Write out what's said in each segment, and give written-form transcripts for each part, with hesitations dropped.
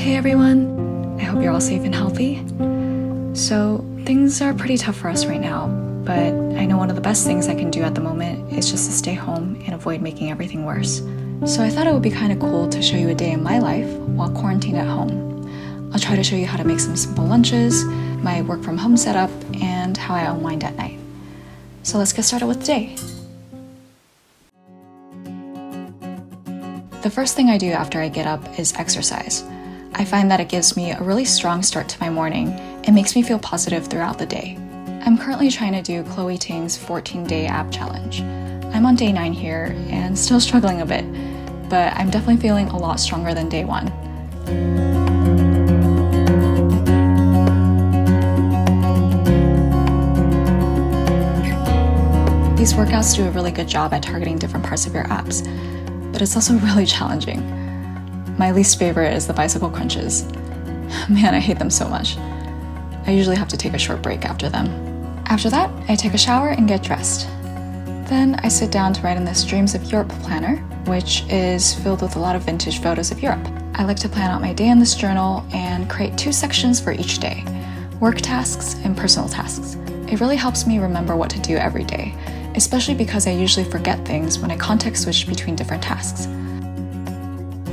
Hey everyone! I hope you're all safe and healthy. So, things are pretty tough for us right now, but I know one of the best things I can do at the moment is just to stay home and avoid making everything worse. So I thought it would be kind of cool to show you a day in my life while quarantined at home. I'll try to show you how to make some simple lunches, my work from home setup, and how I unwind at night. So let's get started with the day. The first thing I do after I get up is exercise. I find that it gives me a really strong start to my morning and makes me feel positive throughout the day. I'm currently trying to do Chloe Ting's 14-day ab challenge. I'm on day 9 here and still struggling a bit, but I'm definitely feeling a lot stronger than day 1. These workouts do a really good job at targeting different parts of your abs, but it's also really challenging. My least favorite is the bicycle crunches. Man, I hate them so much. I usually have to take a short break after them. After that, I take a shower and get dressed. Then I sit down to write in this Dreams of Europe planner, which is filled with a lot of vintage photos of Europe. I like to plan out my day in this journal and create 2 sections for each day, work tasks and personal tasks. It really helps me remember what to do every day, especially because I usually forget things when I context switch between different tasks.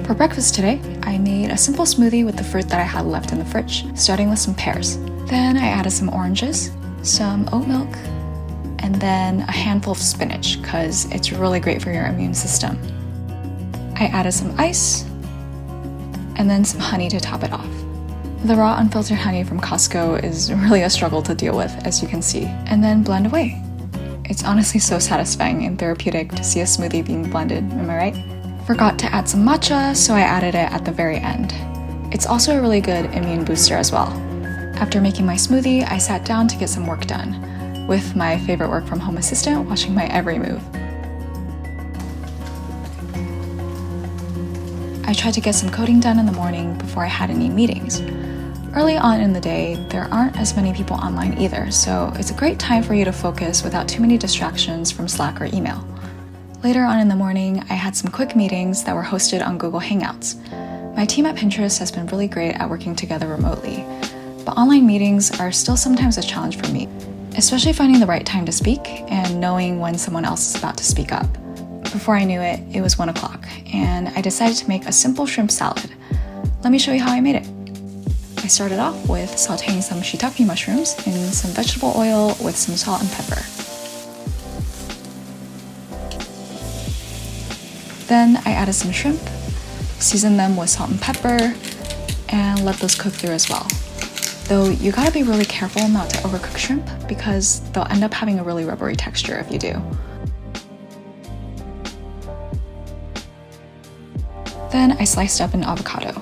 For breakfast today, I made a simple smoothie with the fruit that I had left in the fridge, starting with some pears. Then I added some oranges, some oat milk, and then a handful of spinach, because it's really great for your immune system. I added some ice, and then some honey to top it off. The raw unfiltered honey from Costco is really a struggle to deal with, as you can see, and then blend away. It's honestly so satisfying and therapeutic to see a smoothie being blended, am I right? Forgot to add some matcha, so I added it at the very end. It's also a really good immune booster as well. After making my smoothie, I sat down to get some work done, with my favorite work from home assistant watching my every move. I tried to get some coding done in the morning before I had any meetings. Early on in the day, there aren't as many people online either, so it's a great time for you to focus without too many distractions from Slack or email. Later on in the morning, I had some quick meetings that were hosted on Google Hangouts. My team at Pinterest has been really great at working together remotely, but online meetings are still sometimes a challenge for me, especially finding the right time to speak and knowing when someone else is about to speak up. Before I knew it, it was 1 o'clock, and I decided to make a simple shrimp salad. Let me show you how I made it. I started off with sauteing some shiitake mushrooms in some vegetable oil with some salt and pepper. Then I added some shrimp, seasoned them with salt and pepper, and let those cook through as well. Though you gotta be really careful not to overcook shrimp because they'll end up having a really rubbery texture if you do. Then I sliced up an avocado.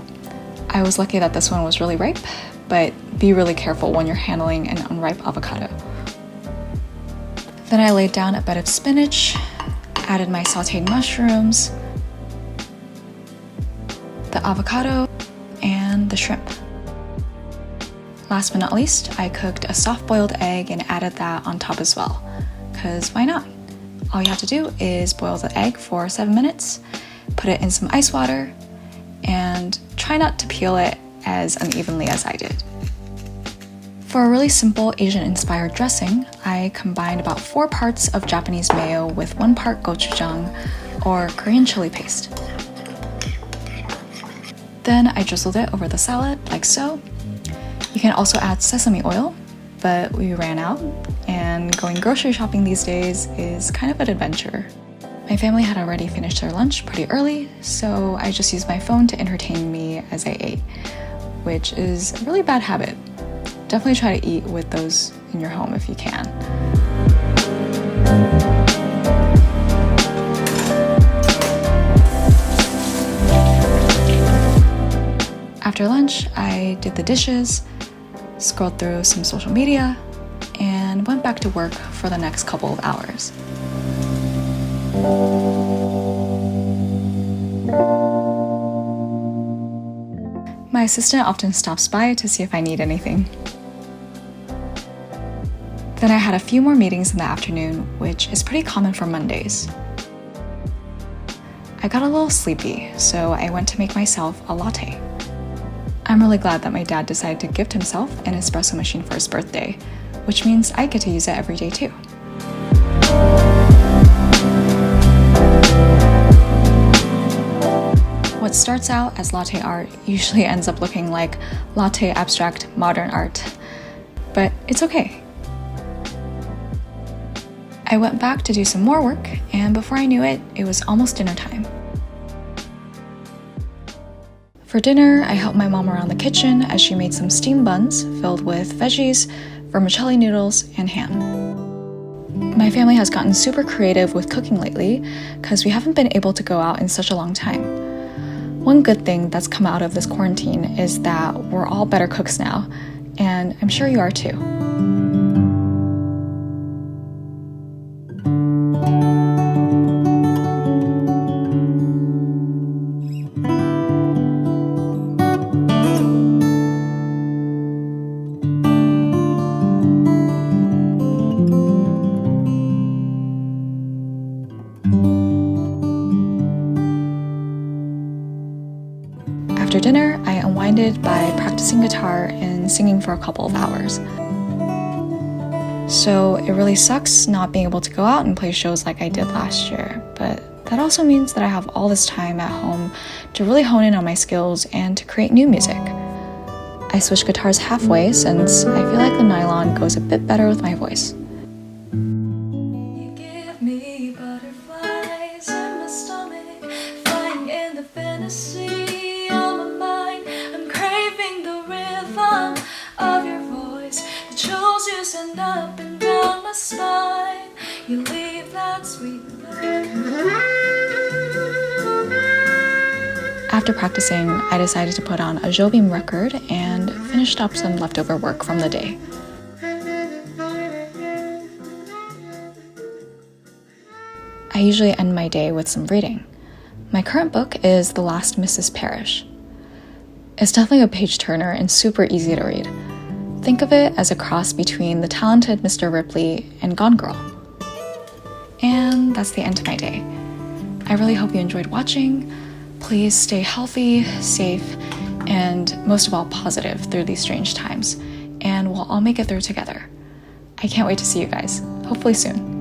I was lucky that this one was really ripe, but be really careful when you're handling an unripe avocado. Then I laid down a bed of spinach, added my sauteed mushrooms, the avocado, and the shrimp. Last but not least, I cooked a soft-boiled egg and added that on top as well, because why not? All you have to do is boil the egg for 7 minutes, put it in some ice water, and try not to peel it as unevenly as I did. For a really simple Asian-inspired dressing, I combined about 4 parts of Japanese mayo with 1 part gochujang, or Korean chili paste. Then I drizzled it over the salad, like so. You can also add sesame oil, but we ran out, and going grocery shopping these days is kind of an adventure. My family had already finished their lunch pretty early, so I just used my phone to entertain me as I ate, which is a really bad habit. Definitely try to eat with those in your home if you can. After lunch, I did the dishes, scrolled through some social media, and went back to work for the next couple of hours. My assistant often stops by to see if I need anything. Then I had a few more meetings in the afternoon, which is pretty common for Mondays. I got a little sleepy, so I went to make myself a latte. I'm really glad that my dad decided to gift himself an espresso machine for his birthday, which means I get to use it every day too. What starts out as latte art usually ends up looking like latte abstract modern art, but it's okay. I went back to do some more work, and before I knew it, it was almost dinner time. For dinner, I helped my mom around the kitchen as she made some steamed buns filled with veggies, vermicelli noodles, and ham. My family has gotten super creative with cooking lately because we haven't been able to go out in such a long time. One good thing that's come out of this quarantine is that we're all better cooks now, and I'm sure you are too. After dinner, I unwinded by practicing guitar and singing for a couple of hours. So it really sucks not being able to go out and play shows like I did last year, but that also means that I have all this time at home to really hone in on my skills and to create new music. I switched guitars halfway since I feel like the nylon goes a bit better with my voice. You give me butterflies in my stomach, flying in the fantasy. Of your voice, the chills you send up and down my spine. You leave that sweet After practicing, I decided to put on a Jobim record and finished up some leftover work from the day. I usually end my day with some reading. My current book is The Last Mrs. Parrish. It's definitely a page-turner and super easy to read. Think of it as a cross between The Talented Mr. Ripley and Gone Girl. And that's the end of my day. I really hope you enjoyed watching. Please stay healthy, safe, and most of all positive through these strange times. And we'll all make it through together. I can't wait to see you guys, hopefully soon.